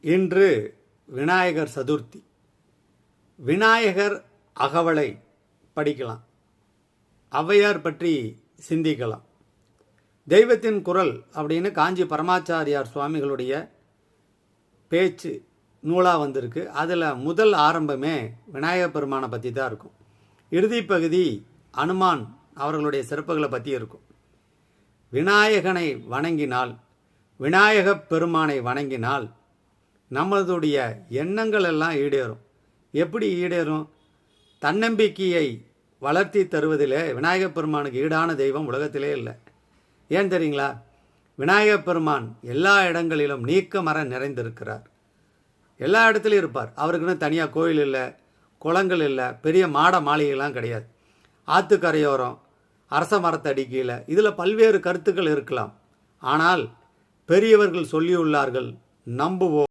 இன்று விநாயகர் சதுர்த்தி. விநாயகர் அகவலை படிக்கலாம், ஔவையார் பற்றி சிந்திக்கலாம். தெய்வத்தின் குரல் அப்படின்னு காஞ்சி பரமாச்சாரியார் சுவாமிகளுடைய பேச்சு நூலாக வந்திருக்கு. அதில் முதல் ஆரம்பமே விநாயகர் பெருமானை பற்றி தான் இருக்கும். இறுதி பகுதி அனுமான் அவர்களுடைய சிறப்புகளை பற்றி இருக்கும். விநாயகனை வணங்கினால், விநாயகப் பெருமானை வணங்கினால் நம்மளுடைய எண்ணங்கள் எல்லாம் ஈடேறும். எப்படி ஈடேறும்? தன்னம்பிக்கையை வளர்த்தி தருவதிலே விநாயகப் பெருமானுக்கு ஈடான தெய்வம் உலகத்திலே இல்லை. ஏன் தெரியுங்களா? விநாயகப் பெருமான் எல்லா இடங்களிலும் நீக்கமர நிறைந்திருக்கிறார். எல்லா இடத்துலையும் இருப்பார். அவருக்குன்னு தனியாக கோயில் இல்லை, குளங்கள் இல்லை, பெரிய மாட மாளிகைலாம் கிடையாது. ஆற்றுக்கரையோரம், அரச மரத்தடிக்கையில், இதில் பல்வேறு கருத்துக்கள் இருக்கலாம். ஆனால் பெரியவர்கள் சொல்லியுள்ளார்கள், நம்புவோம்.